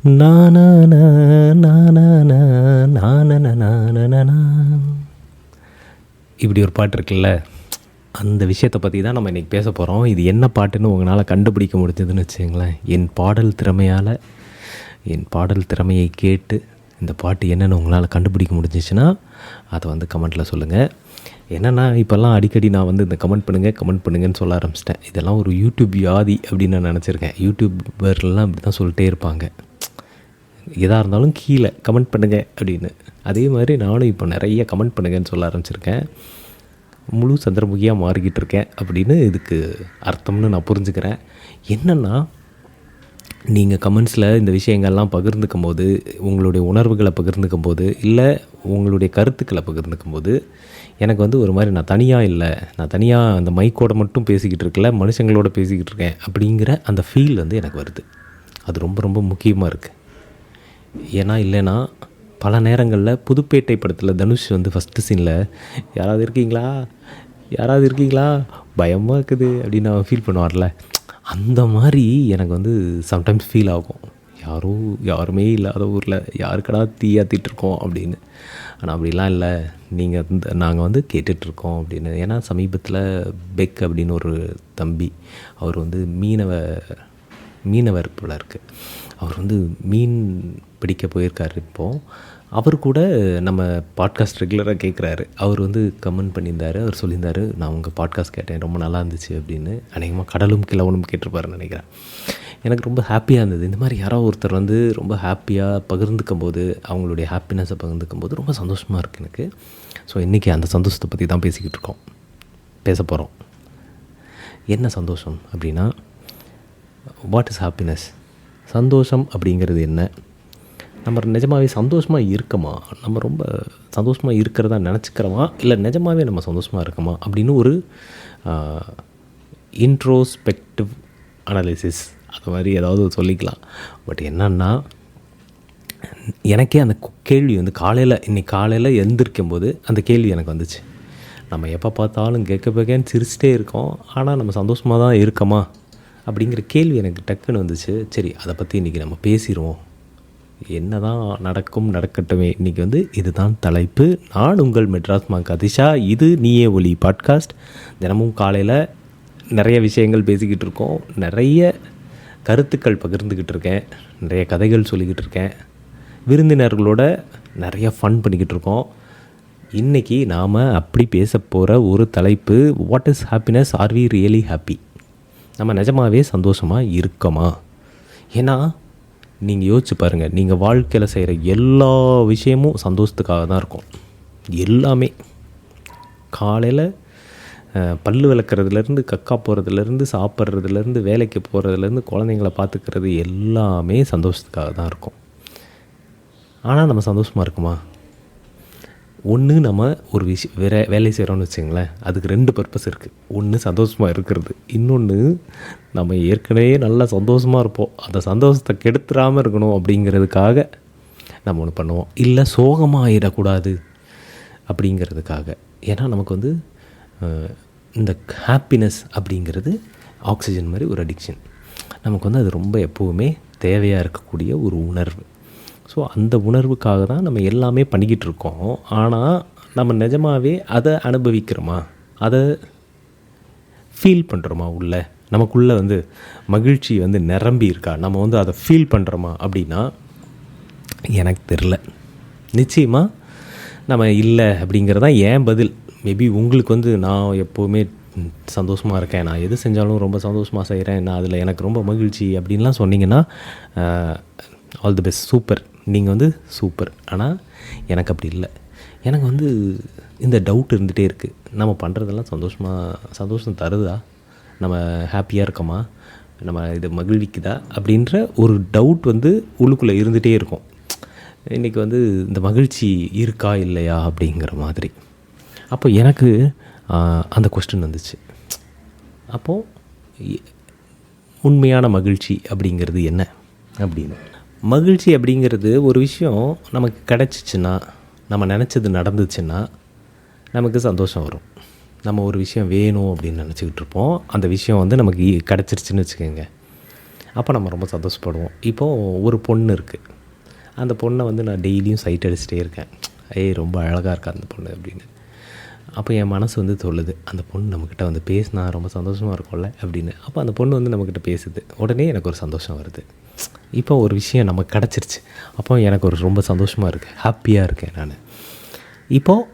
நானானா, நானானா, நானானா, நானானா. இப்படி ஒரு பாட்டு இருக்குல்ல, அந்த விஷயத்தை பற்றி தான் நம்ம இன்றைக்கி பேச போகிறோம். இது என்ன பாட்டுன்னு உங்களால் கண்டுபிடிக்க முடிஞ்சதுன்னு வச்சுங்களேன். என் பாடல் திறமையை கேட்டு இந்த பாட்டு என்னென்னு உங்களால் கண்டுபிடிக்க முடிஞ்சிச்சுன்னா அதை வந்து கமெண்ட்டில் சொல்லுங்கள். என்னென்னா இப்போல்லாம் அடிக்கடி நான் வந்து இந்த கமெண்ட் பண்ணுங்கன்னு சொல்ல ஆரம்பிச்சிட்டேன். இதெல்லாம் ஒரு யூடியூப் வியாதி அப்படின்னு நான் நினச்சிருக்கேன். யூடியூபர்லாம் இப்படி தான் சொல்லிட்டே இருப்பாங்க, எதாக இருந்தாலும் கீழே கமெண்ட் பண்ணுங்கள் அப்படின்னு. அதே மாதிரி நானும் இப்போ நிறைய கமெண்ட் பண்ணுங்கன்னு சொல்ல ஆரம்பிச்சிருக்கேன். முழு சந்திரமுகியாக மாறிக்கிட்டு இருக்கேன் அப்படின்னு இதுக்கு அர்த்தம்னு நான் புரிஞ்சுக்கிறேன். என்னென்னா, நீங்கள் கமெண்ட்ஸில் இந்த விஷயங்கள்லாம் பகிர்ந்துக்கும் போது, உங்களுடைய உணர்வுகளை பகிர்ந்துக்கும் போது, இல்லை உங்களுடைய கருத்துக்களை பகிர்ந்துக்கும் போது, எனக்கு வந்து ஒரு மாதிரி நான் தனியாக அந்த மைக்கோட மட்டும் பேசிக்கிட்டு இருக்கல, மனுஷங்களோட பேசிக்கிட்டு இருக்கேன் அப்படிங்கிற அந்த ஃபீல் வந்து எனக்கு வருது. அது ரொம்ப ரொம்ப முக்கியமாக இருக்குது. ஏன்னா இல்லைன்னா பல நேரங்களில் புதுப்பேட்டை படத்தில் தனுஷ் வந்து ஃபஸ்ட்டு சீனில் யாராவது இருக்கீங்களா பயமாக இருக்குது அப்படின்னு அவன் ஃபீல் பண்ணுவார்ல, அந்த மாதிரி எனக்கு வந்து சம்டைம்ஸ் ஃபீல் ஆகும். யாருமே இல்லாத ஊரில் யாருக்கடா தீயாத்திட்ருக்கோம் அப்படின்னு. ஆனால் அப்படிலாம் இல்லை, நாங்கள் வந்து கேட்டுட்ருக்கோம் அப்படின்னு. ஏன்னா சமீபத்தில் பெக் அப்படின்னு ஒரு தம்பி, அவர் வந்து மீனவர் போல இருக்குது. அவர் வந்து மீன் பிடிக்க போயிருக்காரு. இப்போது அவர் கூட நம்ம பாட்காஸ்ட் ரெகுலராக கேட்குறாரு. அவர் வந்து கமெண்ட் பண்ணியிருந்தார். அவர் சொல்லியிருந்தார், நான் உங்கள் பாட்காஸ்ட் கேட்டேன், ரொம்ப நல்லா இருந்துச்சு அப்படின்னு. அநேகமாக கடலும் கிழவனும் கேட்டிருப்பாருன்னு நினைக்கிறேன். எனக்கு ரொம்ப ஹாப்பியாக இருந்தது. இந்த மாதிரி யாரோ ஒருத்தர் வந்து ரொம்ப ஹாப்பியாக பகிர்ந்துக்கும் போது, அவங்களுடைய ஹாப்பினஸை பகிர்ந்துக்கும் போது ரொம்ப சந்தோஷமாக இருக்குது எனக்கு. ஸோ இன்றைக்கி அந்த சந்தோஷத்தை பற்றி தான் பேச போகிறோம். என்ன சந்தோஷம் அப்படின்னா, வாட் இஸ் ஹாப்பினஸ்? சந்தோஷம் அப்படிங்கிறது என்ன? நம்ம நிஜமாகவே சந்தோஷமாக இருக்கமா? நம்ம ரொம்ப சந்தோஷமாக இருக்கிறதா நினச்சிக்கிறோமா, இல்லை நிஜமாகவே நம்ம சந்தோஷமாக இருக்கமா அப்படின்னு ஒரு இன்ட்ரோஸ்பெக்டிவ் அனாலிசிஸ் அது மாதிரி ஏதாவது சொல்லிக்கலாம். பட் என்னன்னா, எனக்கே அந்த கேள்வி வந்து இன்னைக்கு காலையில் எழுந்திருக்கும் போது அந்த கேள்வி எனக்கு வந்துச்சு. நம்ம எப்போ பார்த்தாலும் கேட்கன்னு சிரிச்சிட்டே இருக்கோம், ஆனால் நம்ம சந்தோஷமாக தான் இருக்கமா அப்படிங்கிற கேள்வி எனக்கு டக்குன்னு வந்துச்சு. சரி, அதை பற்றி இன்றைக்கி நம்ம பேசிடுவோம். என்ன தான் நடக்கட்டுமே. இன்றைக்கி வந்து இதுதான் தலைப்பு. நான் உங்கள் மெட்ராஸ் மாங்க் அதிஷா. இது நீயே ஒலி பாட்காஸ்ட். தினமும் காலையில் நிறைய விஷயங்கள் பேசிக்கிட்டு இருக்கோம், நிறைய கருத்துக்கள் பகிர்ந்துக்கிட்டு இருக்கேன், நிறைய கதைகள் சொல்லிக்கிட்டு இருக்கேன், விருந்தினர்களோட நிறைய ஃபன் பண்ணிக்கிட்டு இருக்கோம். இன்றைக்கி நாம் அப்படி பேச போகிற ஒரு தலைப்பு, what is happiness? Are we really happy? நம்ம நிஜமாகவே சந்தோஷமாக இருக்கோமா? ஏன்னா நீங்கள் யோசிச்சு பாருங்கள், நீங்கள் வாழ்க்கையில் செய்கிற எல்லா விஷயமும் சந்தோஷத்துக்காக தான் இருக்கும். எல்லாமே காலையில் பல் விளக்குறதுலேருந்து, கக்கா போகிறதுலேருந்து, சாப்பிட்றதுலேருந்து, வேலைக்கு போகிறதுலேருந்து, குழந்தைங்கள பார்த்துக்கிறது எல்லாமே சந்தோஷத்துக்காக தான் இருக்கும். ஆனால் நம்ம சந்தோஷமாக இருக்குமா? ஒன்று, நம்ம ஒரு வேலை செய்கிறோன்னு வச்சுங்களேன், அதுக்கு 2 பர்பஸ் இருக்குது. ஒன்று சந்தோஷமாக இருக்கிறது, இன்னொன்று நம்ம ஏற்கனவே நல்லா சந்தோஷமாக இருப்போம், அந்த சந்தோஷத்தை கெடுத்துடாமல் இருக்கணும் அப்படிங்கிறதுக்காக நம்ம ஒன்று பண்ணுவோம். இல்லை சோகமாக ஆகிடக்கூடாது அப்படிங்கிறதுக்காக. ஏன்னா நமக்கு வந்து இந்த ஹாப்பினஸ் அப்படிங்கிறது ஆக்சிஜன் மாதிரி ஒரு அடிக்ஷன். நமக்கு வந்து அது ரொம்ப எப்போவுமே தேவையாக இருக்கக்கூடிய ஒரு உணர்வு. ஸோ அந்த உணர்வுக்காக தான் நம்ம எல்லாமே பண்ணிக்கிட்டு இருக்கோம். ஆனால் நம்ம நிஜமாகவே அதை அனுபவிக்கிறோமா, அதை ஃபீல் பண்ணுறோமா? நமக்குள்ளே வந்து மகிழ்ச்சி வந்து நிரம்பி இருக்கா, நம்ம வந்து அதை ஃபீல் பண்ணுறோமா அப்படின்னா எனக்கு தெரில. நிச்சயமாக நம்ம இல்லை அப்படிங்கிறதான் ஏன் பதில். மேபி உங்களுக்கு வந்து நான் எப்போவுமே சந்தோஷமாக இருக்கேன், நான் எது செஞ்சாலும் ரொம்ப சந்தோஷமாக செய்கிறேன், நான் அதில் எனக்கு ரொம்ப மகிழ்ச்சி அப்படின்லாம் சொன்னீங்கன்னா ஆல் தி பெஸ்ட், சூப்பர், நீங்கள் வந்து சூப்பர். ஆனால் எனக்கு அப்படி இல்லை. எனக்கு வந்து இந்த டவுட் இருந்துகிட்டே இருக்குது. நம்ம பண்ணுறதெல்லாம் சந்தோஷம் தருதா? நம்ம ஹாப்பியாக இருக்கோமா? நம்ம இது மகிழ்விக்குதா? அப்படின்ற ஒரு டவுட் வந்து உள்ளுக்குள்ளே இருந்துகிட்டே இருக்கும். இன்றைக்கி வந்து இந்த மகிழ்ச்சி இருக்கா இல்லையா அப்படிங்கிற மாதிரி. அப்போ எனக்கு அந்த கொஸ்டின் வந்துச்சு. அப்போது உண்மையான மகிழ்ச்சி அப்படிங்கிறது என்ன அப்படின்னு. மகிழ்ச்சி அப்படிங்கிறது ஒரு விஷயம் நமக்கு கிடச்சிச்சின்னா, நம்ம நினச்சது நடந்துச்சுன்னா நமக்கு சந்தோஷம் வரும். நம்ம ஒரு விஷயம் வேணும் அப்படின்னு நினச்சிக்கிட்டு இருப்போம், அந்த விஷயம் வந்து நமக்கு கிடச்சிருச்சுன்னு வச்சுக்கோங்க. அப்போ நம்ம ரொம்ப சந்தோஷப்படுவோம். இப்போது ஒரு பொண்ணு இருக்குது, அந்த பொண்ணை வந்து நான் டெய்லியும் சைட் அடிச்சிட்டே இருக்கேன். ரொம்ப அழகாக இருக்கா அந்த பொண்ணு அப்படின்னு. அப்போ என் மனசு வந்து சொல்லுது, அந்த பொண்ணு நம்மக்கிட்ட வந்து பேசினா ரொம்ப சந்தோஷமாக இருக்கும்ல அப்படின்னு. அப்போ அந்த பொண்ணு வந்து நம்மக்கிட்ட பேசுது, உடனே எனக்கு ஒரு சந்தோஷம் வருது. இப்போ ஒரு விஷயம் நமக்கு கிடச்சிருச்சு, அப்போ எனக்கு ஒரு ரொம்ப சந்தோஷமாக இருக்குது, ஹாப்பியாக இருக்கேன் நான். இப்போது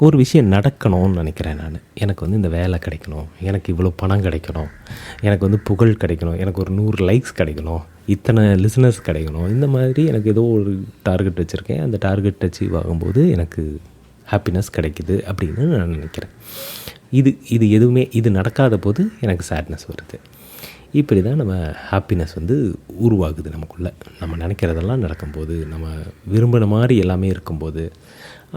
ஒரு விஷயம் நடக்கணும்னு நினைக்கிறேன் நான். எனக்கு வந்து இந்த வேலை கிடைக்கணும், எனக்கு இவ்வளோ பணம் கிடைக்கணும், எனக்கு வந்து புகழ் கிடைக்கணும், எனக்கு ஒரு 100 லைக்ஸ் கிடைக்கணும், இத்தனை லிசனர்ஸ் கிடைக்கணும். இந்த மாதிரி எனக்கு ஏதோ ஒரு டார்கெட் வச்சுருக்கேன். அந்த டார்கெட் அச்சீவ் ஆகும்போது எனக்கு ஹாப்பினஸ் கிடைக்குது அப்படின்னு நான் நினைக்கிறேன். இது எதுவுமே இது நடக்காத போது எனக்கு சேட்னஸ் வருது. இப்படி தான் நம்ம ஹாப்பினஸ் வந்து உருவாகுது நமக்குள்ளே. நம்ம நினைக்கிறதெல்லாம் நடக்கும்போது, நம்ம விரும்பின மாதிரி எல்லாமே இருக்கும்போது,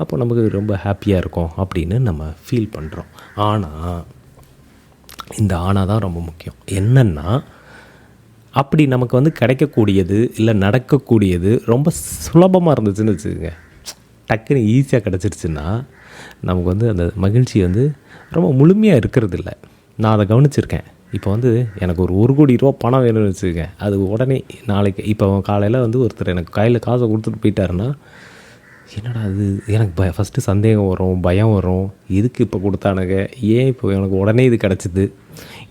அப்போ நமக்கு ரொம்ப ஹாப்பியாக இருக்கும் அப்படின்னு நம்ம ஃபீல் பண்ணுறோம். ஆனால் தான் ரொம்ப முக்கியம். என்னென்னா, அப்படி நமக்கு வந்து கிடைக்கக்கூடியது இல்லை நடக்கக்கூடியது ரொம்ப சுலபமாக இருந்துச்சுன்னு வச்சுக்கோங்க, டக்குன்னு ஈஸியாக கிடச்சிருச்சுன்னா நமக்கு வந்து அந்த மகிழ்ச்சி வந்து ரொம்ப முழுமையாக இருக்கிறது இல்லை. நான் அதை கவனிச்சிருக்கேன். இப்போ வந்து எனக்கு ஒரு 1 கோடி ரூபா பணம் வேணும்னு வச்சுக்கேன், அது உடனே நாளைக்கு இப்போ காலையில் வந்து ஒருத்தர் எனக்கு கையில் காசை கொடுத்துட்டு போயிட்டாருன்னா, என்னடா அது எனக்கு ஃபஸ்ட்டு சந்தேகம் வரும், பயம் வரும். எதுக்கு இப்போ கொடுத்தானுங்க, ஏன் இப்போ எனக்கு உடனே இது கிடச்சிது,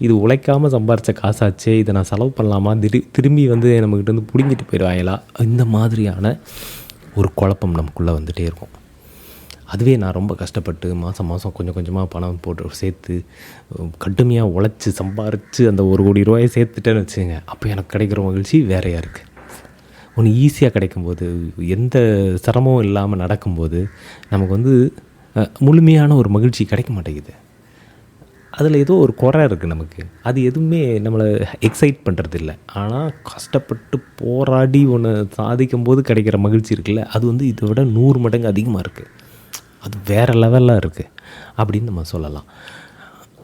இது உழைக்காமல் சம்பாரித்த காசாச்சே, இதை நான் செலவு பண்ணலாமா, திரும்பி வந்து நம்மக்கிட்ட வந்து பிடுங்கிட்டு போயிடுவாங்களா, இந்த மாதிரியான ஒரு குழப்பம் நமக்குள்ளே வந்துகிட்டே இருக்கும். அதுவே நான் ரொம்ப கஷ்டப்பட்டு மாதம் கொஞ்சம் கொஞ்சமாக பணம் போட்டு சேர்த்து கடுமையாக உழைச்சி சம்பாரித்து அந்த 1 கோடி ரூபாயை சேர்த்துட்டேன்னு வச்சுங்க, அப்போ எனக்கு கிடைக்கிற மகிழ்ச்சி வேறையாக இருக்குது. ஒன்று ஈஸியாக கிடைக்கும்போது, எந்த சிரமமும் இல்லாமல் நடக்கும்போது நமக்கு வந்து முழுமையான ஒரு மகிழ்ச்சி கிடைக்க மாட்டேங்குது. அதில் ஏதோ ஒரு குறை இருக்குது நமக்கு. அது எதுவுமே நம்மளை எக்ஸைட் பண்ணுறதில்ல. ஆனால் கஷ்டப்பட்டு போராடி ஒன்று சாதிக்கும்போது கிடைக்கிற மகிழ்ச்சி இருக்குல்ல, அது வந்து இதை விட 100 மடங்கு அதிகமாக இருக்குது. அது வேறு லெவலில் இருக்குது அப்படின்னு நம்ம சொல்லலாம்.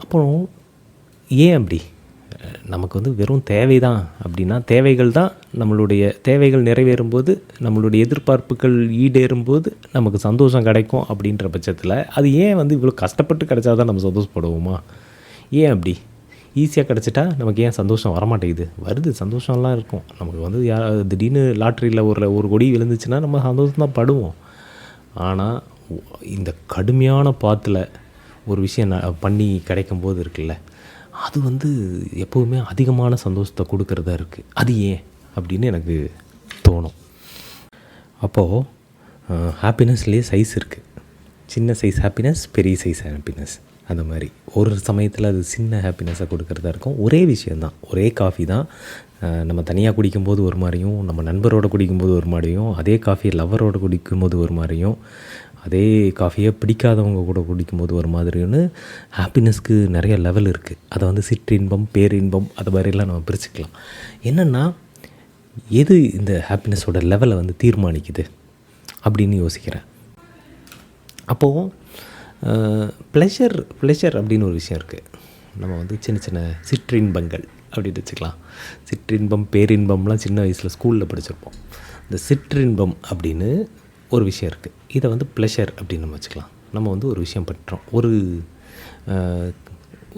அப்புறம் ஏன் அப்படி? நமக்கு வந்து வெறும் தேவை தான் அப்படின்னா, தேவைகள் தான் நம்மளுடைய தேவைகள் நிறைவேறும்போது, நம்மளுடைய எதிர்பார்ப்புகள் ஈடேறும்போது நமக்கு சந்தோஷம் கிடைக்கும் அப்படின்ற பட்சத்தில், அது ஏன் வந்து இவ்வளோ கஷ்டப்பட்டு கிடைச்சா தான் நம்ம சந்தோஷப்படுவோமா? ஏன் அப்படி? ஈஸியாக கிடச்சிட்டா நமக்கு ஏன் சந்தோஷம் வரமாட்டேங்குது? வருது, சந்தோஷம்லாம் இருக்கும். நமக்கு வந்து திடீர்னு லாட்ரியில் ஒரு 1 கோடி விழுந்துச்சுன்னா நம்ம சந்தோஷம் தான் படுவோம். ஆனால் இந்த கடுமையான பாத்தில் ஒரு விஷயம் பண்ணி கிடைக்கும்போது இருக்குல்ல, அது வந்து எப்போவுமே அதிகமான சந்தோஷத்தை கொடுக்கறதா இருக்குது. அது ஏன் அப்படின்னு எனக்கு தோணும். அப்போது ஹாப்பினஸ்லேயே சைஸ் இருக்குது. சின்ன சைஸ் ஹாப்பினஸ், பெரிய சைஸ் ஹாப்பினஸ். அந்த மாதிரி ஒரு சமயத்தில் அது சின்ன ஹாப்பினஸை கொடுக்கறதா இருக்கும். ஒரே விஷயந்தான், ஒரே காஃபி தான். நம்ம தனியாக குடிக்கும்போது ஒரு மாதிரியும், நம்ம நண்பரோடு குடிக்கும்போது ஒரு மாதிரியும், அதே காஃபியை லவ்வரோடு குடிக்கும்போது ஒரு மாதிரியும், அதே காஃபியை பிடிக்காதவங்க கூட குடிக்கும்போது ஒரு மாதிரின்னு ஹாப்பினஸ்க்கு நிறைய லெவல் இருக்குது. அதை வந்து சிற்றின்பம், பேரின்பம், அது மாதிரிலாம் நம்ம பிரிச்சுக்கலாம். என்னென்னா, எது இந்த ஹாப்பினஸோட லெவலை வந்து தீர்மானிக்குது அப்படின்னு யோசிக்கிறேன். அப்போது ப்ளெஷர் அப்படின்னு ஒரு விஷயம் இருக்குது. நம்ம வந்து சின்ன சின்ன சிற்றின்பங்கள் அப்படின்னு வச்சுக்கலாம். சிற்றின்பம், பேரின்பம்லாம் சின்ன வயசில் ஸ்கூலில் படிச்சிருப்போம். இந்த சிற்றின்பம் அப்படின்னு ஒரு விஷயம் இருக்குது. இதை வந்து ப்ளெஷர் அப்படின்னு நம்ம வச்சுக்கலாம். நம்ம வந்து ஒரு விஷயம் பண்ணுறோம்,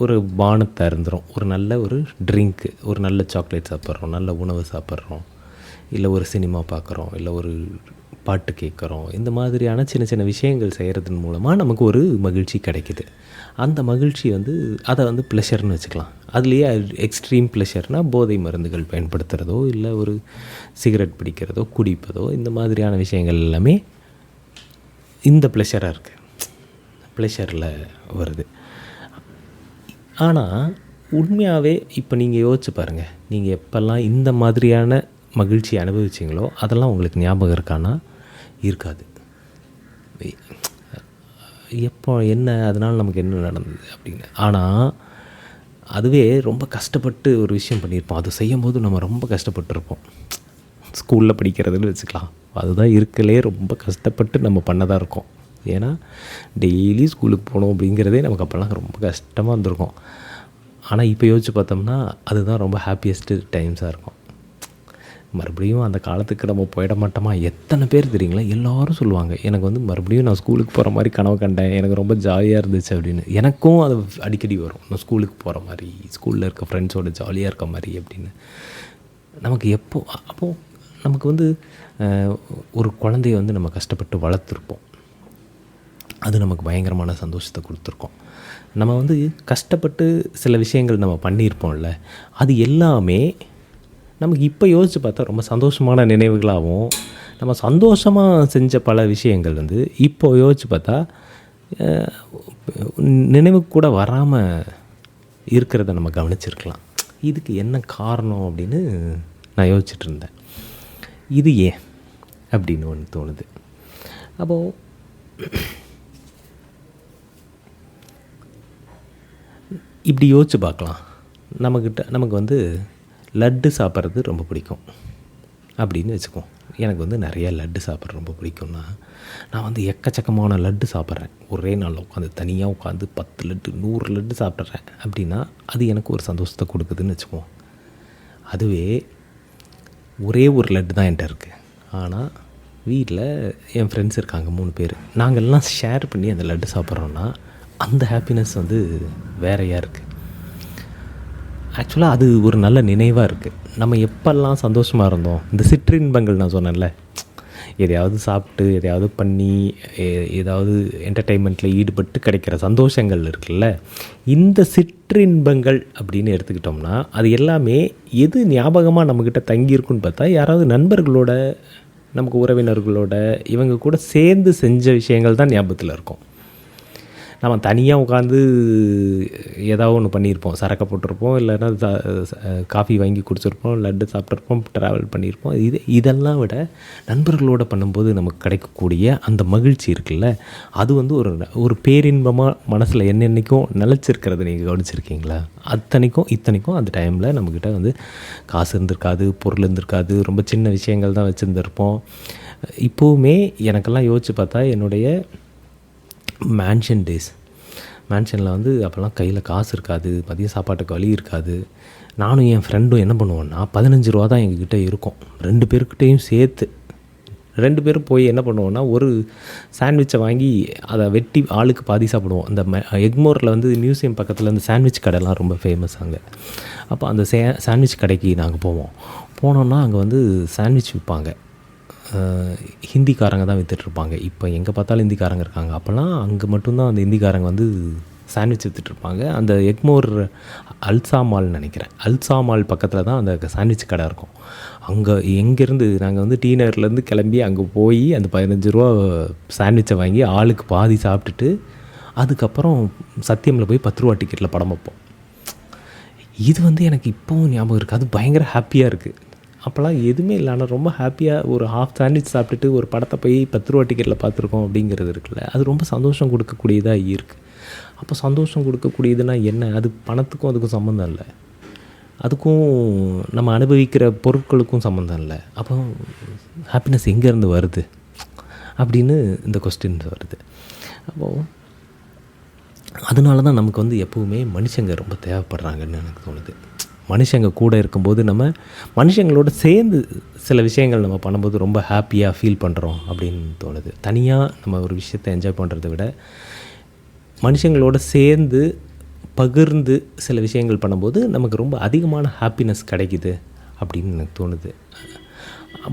ஒரு பானத்தை அருந்துகிறோம், ஒரு நல்ல ஒரு ட்ரிங்க்கு, ஒரு நல்ல சாக்லேட் சாப்பிட்றோம், நல்ல உணவு சாப்பிட்றோம், இல்லை ஒரு சினிமா பார்க்குறோம், இல்லை ஒரு பாட்டு கேட்குறோம். இந்த மாதிரியான சின்ன சின்ன விஷயங்கள் செய்கிறதன் மூலமாக நமக்கு ஒரு மகிழ்ச்சி கிடைக்கிது. அந்த மகிழ்ச்சி வந்து அதை வந்து ப்ளெஷர்னு வச்சுக்கலாம். அதுலேயே எக்ஸ்ட்ரீம் ப்ளெஷர்னால் போதை மருந்துகள் பயன்படுத்துகிறதோ, இல்லை ஒரு சிகரெட் பிடிக்கிறதோ, குடிப்பதோ, இந்த மாதிரியான விஷயங்கள் எல்லாமே இந்த ப்ளெஷராக இருக்குது, ப்ளெஷரில் வருது. ஆனால் உண்மையாகவே இப்போ நீங்கள் யோசிச்சு பாருங்கள், நீங்கள் எப்போல்லாம் இந்த மாதிரியான மகிழ்ச்சி அனுபவிச்சிங்களோ அதெல்லாம் உங்களுக்கு ஞாபகம் இருக்கான்னா? இருக்காது. எப்போ என்ன அதனால் நமக்கு என்ன நடந்தது அப்படின்னு. ஆனால் அதுவே ரொம்ப கஷ்டப்பட்டு ஒரு விஷயம் பண்ணியிருப்போம், அது செய்யும் போது நம்ம ரொம்ப கஷ்டப்பட்டுருப்போம். ஸ்கூலில் படிக்கிறதுன்னு வச்சுக்கலாம், அதுதான் இருக்கலே ரொம்ப கஷ்டப்பட்டு நம்ம பண்ணதாக இருக்கும். ஏன்னா டெய்லி ஸ்கூலுக்கு போகணும் அப்படிங்கிறதே நமக்கு அப்போல்லாம் ரொம்ப கஷ்டமாக இருந்திருக்கும். ஆனால் இப்போ யோசிச்சு பார்த்தோம்னா அதுதான் ரொம்ப ஹாப்பியஸ்ட்டு டைம்ஸாக இருக்கும். மறுபடியும் அந்த காலத்துக்கு நம்ம போயிட மாட்டோமா? எத்தனை பேர் தெரியுங்களா, எல்லோரும் சொல்லுவாங்க, எனக்கு வந்து மறுபடியும் நான் ஸ்கூலுக்கு போகிற மாதிரி கனவு கண்டேன், எனக்கு ரொம்ப ஜாலியாக இருந்துச்சு அப்படின்னு. எனக்கும் அது அடிக்கடி வரும், நான் ஸ்கூலுக்கு போகிற மாதிரி, ஸ்கூலில் இருக்க ஃப்ரெண்ட்ஸோட ஜாலியாக இருக்க மாதிரி அப்படின்னு. நமக்கு அப்போது நமக்கு வந்து ஒரு குழந்தைய வந்து நம்ம கஷ்டப்பட்டு வளர்த்துருப்போம், அது நமக்கு பயங்கரமான சந்தோஷத்தை கொடுத்துருக்கோம். நம்ம வந்து கஷ்டப்பட்டு சில விஷயங்கள் நம்ம பண்ணியிருப்போம்ல, அது எல்லாமே நமக்கு இப்போ யோசித்து பார்த்தா ரொம்ப சந்தோஷமான நினைவுகளாகவும், நம்ம சந்தோஷமாக செஞ்ச பல விஷயங்கள் வந்து இப்போ யோசித்து பார்த்தா நினைவுக்கு கூட வராமல் இருக்கிறத நம்ம கவனிச்சிருக்கலாம். இதுக்கு என்ன காரணம் அப்படின்னு நான் யோசிச்சுட்டு இருந்தேன். இது ஏன் அப்படின்னு ஒன்று தோணுது. அப்போது இப்படி யோசிச்சு பார்க்கலாம். நமக்கு வந்து லட்டு சாப்பிட்றது ரொம்ப பிடிக்கும் அப்படின்னு வச்சுக்குவோம். எனக்கு வந்து நிறைய லட்டு சாப்பிட்றது ரொம்ப பிடிக்கும்னா, நான் வந்து எக்கச்சக்கமான லட்டு சாப்பிட்றேன். ஒரே நாளில் உட்காந்து தனியாக உட்காந்து 10 லட்டு 100 லட்டு சாப்பிட்றேன் அப்படின்னா, அது எனக்கு ஒரு சந்தோஷத்தை கொடுக்குதுன்னு வச்சுக்குவோம். அதுவே ஒரே ஒரு லட்டு தான் என்கிட்ட இருக்குது, ஆனால் வீட்டில் என் ஃப்ரெண்ட்ஸ் இருக்காங்க 3 பேர், நாங்கள் எல்லாம் ஷேர் பண்ணி அந்த லட்டு சாப்பிட்றோன்னா அந்த ஹாப்பினஸ் வந்து வேறையாக இருக்குது. ஆக்சுவலாக அது ஒரு நல்ல நினைவாக இருக்குது. நம்ம எப்பெல்லாம் சந்தோஷமாக இருந்தோம், இந்த சிற்றின்பங்கள் நான் சொன்னேன்ல, எதையாவது சாப்பிட்டு எதையாவது பண்ணி ஏதாவது என்டர்டெயின்மெண்ட்டில் ஈடுபட்டு கிடைக்கிற சந்தோஷங்கள் இருக்குல்ல, இந்த சிற்றின்பங்கள் அப்படின்னு எடுத்துக்கிட்டோம்னா அது எல்லாமே எது ஞாபகமாக நம்மக்கிட்ட தங்கியிருக்குன்னு பார்த்தா, யாராவது நண்பர்களோட, நமக்கு உறவினர்களோட, இவங்க கூட சேர்ந்து செஞ்ச விஷயங்கள் தான் ஞாபகத்தில் இருக்கும். நம்ம தனியாக உட்காந்து ஏதாவது ஒன்று பண்ணியிருப்போம், சரக்கை போட்டிருப்போம், இல்லைன்னா காஃபி வாங்கி குடிச்சிருப்போம், லட்டு சாப்பிட்ருப்போம், ட்ராவல் பண்ணியிருப்போம். இதெல்லாம் விட நண்பர்களோடு பண்ணும்போது நமக்கு கிடைக்கக்கூடிய அந்த மகிழ்ச்சி இருக்குல்ல, அது வந்து ஒரு பேரின்பமாக மனசில் என்னென்னைக்கும் நிலச்சிருக்கிறது நீங்கள் கவனிச்சிருக்கீங்களா? இத்தனைக்கும் அந்த டைமில் நம்மக்கிட்ட வந்து காசு இருந்திருக்காது, பொருள் இருந்திருக்காது, ரொம்ப சின்ன விஷயங்கள் தான் வச்சுருந்துருப்போம். இப்போவுமே எனக்கெல்லாம் யோசித்து பார்த்தா, என்னுடைய மேன்ஷனில் வந்து அப்போல்லாம் கையில் காசு இருக்காது, மதிய சாப்பாட்டுக்கு வழி இருக்காது. நானும் என் ஃப்ரெண்டும் என்ன பண்ணுவோன்னா, 15 ரூபா தான் எங்ககிட்ட இருக்கும், 2 பேர்கிட்டையும் சேர்த்து. 2 பேரும் போய் என்ன பண்ணுவோன்னா, ஒரு சாண்ட்விட்சை வாங்கி அதை வெட்டி ஆளுக்கு பாதி சாப்பிடுவோம். அந்த எக்மோரில் வந்து மியூசியம் பக்கத்தில் அந்த சாண்ட்விச் கடைலாம் ரொம்ப ஃபேமஸ் அங்கே. அப்போ அந்த சாண்ட்விச் கடைக்கு நாங்கள் போனோன்னா அங்கே வந்து சாண்ட்விச் விற்பாங்க. ஹிந்திக்காரங்க தான் விற்றுட்ருப்பாங்க. இப்போ எங்கே பார்த்தாலும் ஹிந்திக்காரங்க இருக்காங்க. அப்போல்லாம் அங்கே மட்டும்தான் அந்த ஹிந்திக்காரங்க வந்து சாண்ட்விச் விற்றுட்ருப்பாங்க. அந்த எக்மோர் அல்சா மால்னு நினைக்கிறேன், அல்சா மால் பக்கத்தில் தான் அந்த சாண்ட்விச் கடை இருக்கும். அங்கே எங்கேருந்து நாங்கள் வந்து டி நகர்லேருந்து கிளம்பி அங்கே போய் அந்த 15 ரூபா சாண்ட்விச்சை வாங்கி ஆளுக்கு பாதி சாப்பிட்டுட்டு, அதுக்கப்புறம் சத்தியமில் போய் 10 ரூபா டிக்கெட்டில் படம் பார்ப்போம். இது வந்து எனக்கு இப்போவும் ஞாபகம் இருக்குது. அது பயங்கர ஹாப்பியாக இருக்குது. அப்போல்லாம் எதுவுமே இல்லை, ஆனால் ரொம்ப ஹாப்பியாக ஒரு ஹாஃப் சாண்ட்விச் சாப்பிட்டுட்டு ஒரு படத்தை போய் 10 ரூபா டிக்கெட்டில் பார்த்துருக்கோம் அப்படிங்கிறது இருக்குல்ல, அது ரொம்ப சந்தோஷம் கொடுக்கக்கூடியதாக இருக்குது. அப்போ சந்தோஷம் கொடுக்கக்கூடியதுன்னா என்ன? அது பணத்துக்கும் அதுக்கும் சம்மந்தம் இல்லை, அதுக்கும் நம்ம அனுபவிக்கிற பொருட்களுக்கும் சம்மந்தம் இல்லை. அப்போ ஹாப்பினஸ் எங்கேருந்து வருது அப்படின்னு இந்த கொஸ்டின்ஸ் வருது. அப்போது அதனால தான் நமக்கு வந்து எப்போவுமே மனுஷங்க ரொம்ப தேவைப்படுறாங்கன்னு எனக்கு தோணுது. மனுஷங்க கூட இருக்கும்போது நம்ம மனுஷங்களோட சேர்ந்து சில விஷயங்கள் நம்ம பண்ணும்போது ரொம்ப ஹாப்பியாக ஃபீல் பண்ணுறோம் அப்படின்னு தோணுது. தனியாக நம்ம ஒரு விஷயத்தை என்ஜாய் பண்ணுறதை விட மனுஷங்களோட சேர்ந்து பகிர்ந்து சில விஷயங்கள் பண்ணும்போது நமக்கு ரொம்ப அதிகமான ஹாப்பினஸ் கிடைக்குது அப்படின்னு எனக்கு தோணுது.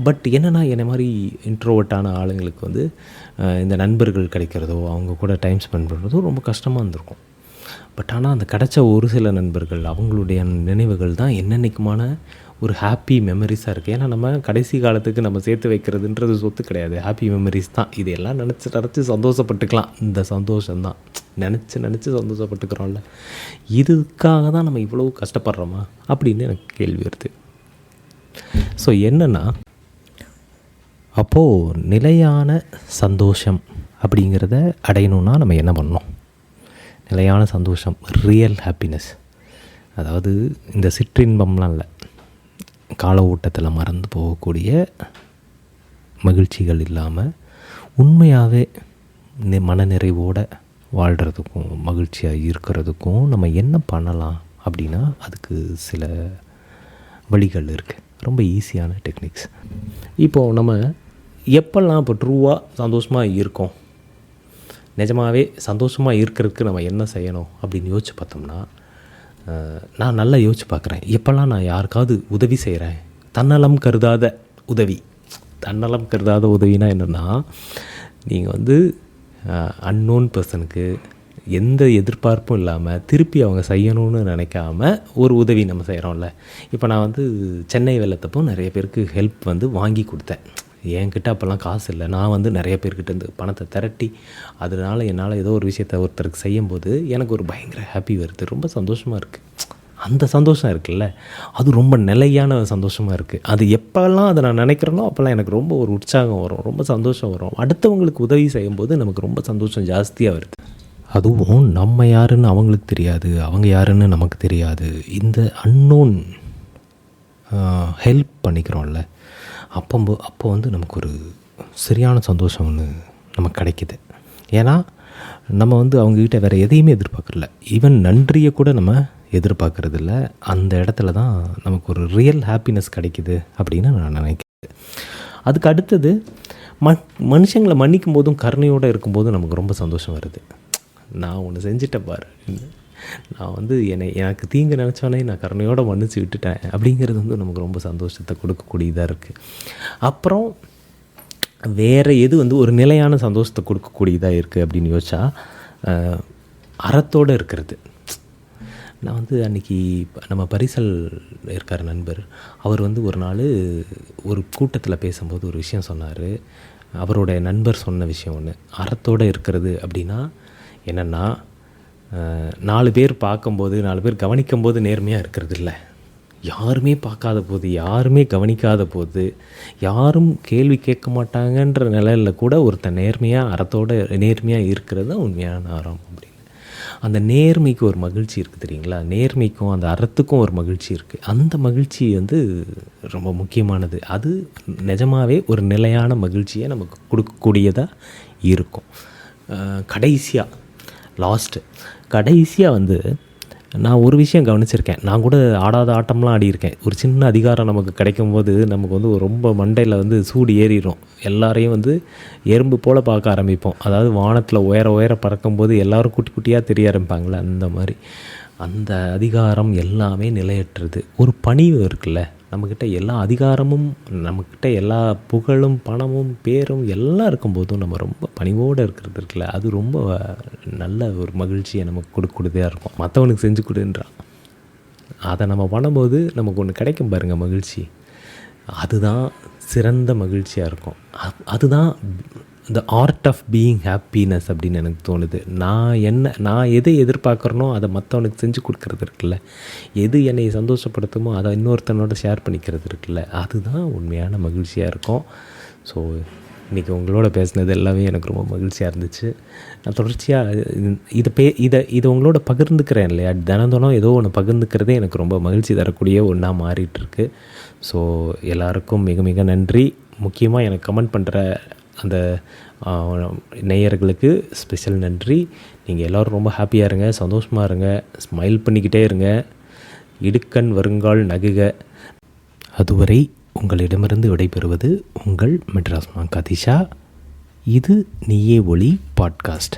பட் என்னென்னா, என்னை மாதிரி இன்ட்ரோவர்ட்டான ஆளுங்களுக்கு வந்து இந்த நண்பர்கள் கிடைக்கிறதோ, அவங்க கூட டைம் ஸ்பெண்ட் பண்ணுறதோ ரொம்ப கஷ்டமாக இருந்திருக்கும். பட் ஆனால் அந்த கிடைச்ச ஒரு சில நண்பர்கள், அவங்களுடைய நினைவுகள் தான் என்னென்னைக்குமான ஒரு ஹாப்பி மெமரிஸாக இருக்குது. ஏன்னா நம்ம கடைசி காலத்துக்கு நம்ம சேர்த்து வைக்கிறதுன்றது சொத்து கிடையாது, ஹாப்பி மெமரிஸ் தான். இதெல்லாம் நினச்சி சந்தோஷப்பட்டுக்கலாம். இந்த சந்தோஷம்தான் நினச்சி சந்தோஷப்பட்டுக்கிறோம்ல, இதுக்காக தான் நம்ம இவ்வளோ கஷ்டப்படுறோமா அப்படின்னு எனக்கு கேள்வி வருது. ஸோ என்னென்னா, அப்போது நிலையான சந்தோஷம் அப்படிங்கிறத அடையணுன்னா நம்ம என்ன பண்ணணும்? நிலையான சந்தோஷம், ரியல் ஹாப்பினஸ், அதாவது இந்த சிற்றின்பம்லாம் இல்லை, கால ஓட்டத்தில் மறந்து போகக்கூடிய மகிழ்ச்சிகள் இல்லாமல் உண்மையாகவே மனநிறைவோடு வாழ்கிறதுக்கும் மகிழ்ச்சியாக இருக்கிறதுக்கும் நம்ம என்ன பண்ணலாம் அப்படின்னா, அதுக்கு சில வழிகள் இருக்குது. ரொம்ப ஈஸியான டெக்னிக்ஸ். இப்போது நம்ம எப்போல்லாம் இப்போ ட்ரூவாக சந்தோஷமாக இருக்கோம், நிஜமாகவே சந்தோஷமாக இருக்கிறதுக்கு நம்ம என்ன செய்யணும் அப்படின்னு யோசிச்சு பார்த்தோம்னா, நான் நல்லா யோசிச்சு பார்க்குறேன். எப்போல்லாம் நான் யாருக்காவது உதவி செய்கிறேன், தன்னலம் கருதாத உதவி. தன்னலம் கருதாத உதவினா என்னென்னா, நீங்கள் வந்து அன்னோன் பர்சனுக்கு எந்த எதிர்பார்ப்பும் இல்லாமல் திருப்பி அவங்க செய்யணும்னு நினைக்காம ஒரு உதவி நம்ம செய்கிறோம்ல. இப்போ நான் வந்து சென்னை வெள்ளத்தப்போ நிறைய பேருக்கு ஹெல்ப் வந்து வாங்கி கொடுத்தேன். என்கிட்ட அப்போல்லாம் காசு இல்லை. நான் வந்து நிறைய பேர்கிட்ட இருந்து பணத்தை திரட்டி அதனால் என்னால் ஏதோ ஒரு விஷயத்தை ஒருத்தருக்கு செய்யும்போது எனக்கு ஒரு பயங்கர ஹாப்பி வருது, ரொம்ப சந்தோஷமாக இருக்குது. அந்த சந்தோஷம் இருக்குல்ல, அது ரொம்ப நிலையான சந்தோஷமாக இருக்குது. அது எப்போல்லாம் அதை நான் நினைக்கிறேனோ அப்போல்லாம் எனக்கு ரொம்ப ஒரு உற்சாகம் வரும், ரொம்ப சந்தோஷம் வரும். அடுத்தவங்களுக்கு உதவி செய்யும்போது நமக்கு ரொம்ப சந்தோஷம் ஜாஸ்தியாக வருது. அதுவும் நம்ம யாருன்னு அவங்களுக்கு தெரியாது, அவங்க யாருன்னு நமக்கு தெரியாது. இந்த அன்னோன் ஹெல்ப் பண்ணிக்கிறோம்ல, அப்போ வந்து நமக்கு ஒரு சரியான சந்தோஷம் ஒன்று நமக்கு கிடைக்கிது. ஏன்னா நம்ம வந்து அவங்கக்கிட்ட வேறு எதையுமே எதிர்பார்க்கறதில்ல, ஈவன் நன்றியை கூட நம்ம எதிர்பார்க்குறதில்ல. அந்த இடத்துல தான் நமக்கு ஒரு ரியல் ஹாப்பினஸ் கிடைக்கிது அப்படின்னு நான் நினைக்கிறேன். அதுக்கு அடுத்தது மனுஷங்களை மன்னிக்கும் போதும் கருணையோடு இருக்கும்போதும் நமக்கு ரொம்ப சந்தோஷம் வருது. நான் ஒன்று செஞ்சிட்டேன் பாரு, நான் வந்து எனக்கு தீங்கு நினச்சோன்னே நான் கருணையோடு மன்னிச்சு விட்டுட்டேன் அப்படிங்கிறது வந்து நமக்கு ரொம்ப சந்தோஷத்தை கொடுக்கக்கூடியதாக இருக்குது. அப்புறம் வேறு எது வந்து ஒரு நிலையான சந்தோஷத்தை கொடுக்கக்கூடியதாக இருக்குது அப்படின்னு யோசிச்சா, அறத்தோடு இருக்கிறது. நான் வந்து அன்றைக்கி நம்ம பரிசல் இருக்கார் நண்பர், அவர் வந்து ஒரு நாள் ஒரு கூட்டத்தில் பேசும்போது ஒரு விஷயம் சொன்னார். அவருடைய நண்பர் சொன்ன விஷயம் ஒன்று, அறத்தோடு இருக்கிறது அப்படின்னா என்னென்னா, 4 பேர் பார்க்கும்போது 4 பேர் கவனிக்கும்போது நேர்மையாக இருக்கிறது இல்லை, யாருமே பார்க்காத போது, யாருமே கவனிக்காத போது, யாரும் கேள்வி கேட்க மாட்டாங்கன்ற நிலையில் கூட ஒருத்தன் நேர்மையாக அறத்தோடு நேர்மையாக இருக்கிறது தான் உண்மையான அறம் அப்படின்னு. அந்த நேர்மைக்கு ஒரு மகிழ்ச்சி இருக்குது தெரியுங்களா, நேர்மைக்கும் அந்த அறத்துக்கும் ஒரு மகிழ்ச்சி இருக்குது. அந்த மகிழ்ச்சி வந்து ரொம்ப முக்கியமானது. அது நிஜமாகவே ஒரு நிலையான மகிழ்ச்சியை நமக்கு கொடுக்கக்கூடியதாக இருக்கும். கடைசியாக வந்து நான் ஒரு விஷயம் கவனிச்சிருக்கேன். நான் கூட ஆடாத ஆட்டம்லாம் ஆடியிருக்கேன். ஒரு சின்ன அதிகாரம் நமக்கு கிடைக்கும்போது நமக்கு வந்து ரொம்ப மண்டையில் வந்து சூடு ஏறிடும். எல்லாரையும் வந்து எறும்பு போல் பார்க்க ஆரம்பிப்போம். அதாவது வானத்தில் உயர பறக்கும்போது எல்லோரும் குட்டி குட்டியாக தெரிய ஆரம்பிப்பாங்களே, அந்த மாதிரி. அந்த அதிகாரம் எல்லாமே நிலையற்றது. ஒரு பணிவு இருக்குல்ல, நம்மக்கிட்ட எல்லா அதிகாரமும், நம்மக்கிட்ட எல்லா புகழும் பணமும் பேரும் எல்லாம் இருக்கும்போதும் நம்ம ரொம்ப பணிவோடு இருக்கிறது இருக்குல்ல, அது ரொம்ப நல்ல ஒரு மகிழ்ச்சியை நமக்கு கொடுக்கக்கூடியதாக இருக்கும். மற்றவனுக்கு செஞ்சு கொடுன்றான், அதை நம்ம பண்ணும்போது நமக்கு ஒன்று கிடைக்கும் பாருங்கள் மகிழ்ச்சி. அதுதான் சிறந்த மகிழ்ச்சியாக இருக்கும். அதுதான் the art of being happiness அப்படின்னு எனக்கு தோணுது. நான் எதை எதிர்பார்க்குறனோ அதை மற்றவனுக்கு செஞ்சு கொடுக்குறது இருக்குல்ல, எது என்னை சந்தோஷப்படுத்துமோ அதை இன்னொருத்தனோட ஷேர் பண்ணிக்கிறது இருக்குல்ல, அதுதான் உண்மையான மகிழ்ச்சியாக இருக்கும். ஸோ இன்றைக்கி உங்களோட பேசினது எல்லாமே எனக்கு ரொம்ப மகிழ்ச்சியாக இருந்துச்சு. நான் தொடர்ச்சியாக இதை உங்களோட பகிர்ந்துக்கிறேன் இல்லையா, தினம் ஏதோ ஒன்று பகிர்ந்துக்கிறதே எனக்கு ரொம்ப மகிழ்ச்சி தரக்கூடிய ஒன்றா மாறிட்டுருக்கு. ஸோ எல்லாருக்கும் மிக மிக நன்றி. முக்கியமாக எனக்கு கமெண்ட் பண்ணுற அந்த நேயர்களுக்கு ஸ்பெஷல் நன்றி. நீங்கள் எல்லோரும் ரொம்ப ஹாப்பியாக இருங்க, சந்தோஷமாக இருங்க, ஸ்மைல் பண்ணிக்கிட்டே இருங்க. இடுக்கண் வருங்கால் நகுக. அதுவரை உங்களிடமிருந்து விடைபெறுவது உங்கள் மெட்ராஸ் மாங்காதிஷா. இது நீயே ஒளி பாட்காஸ்ட்.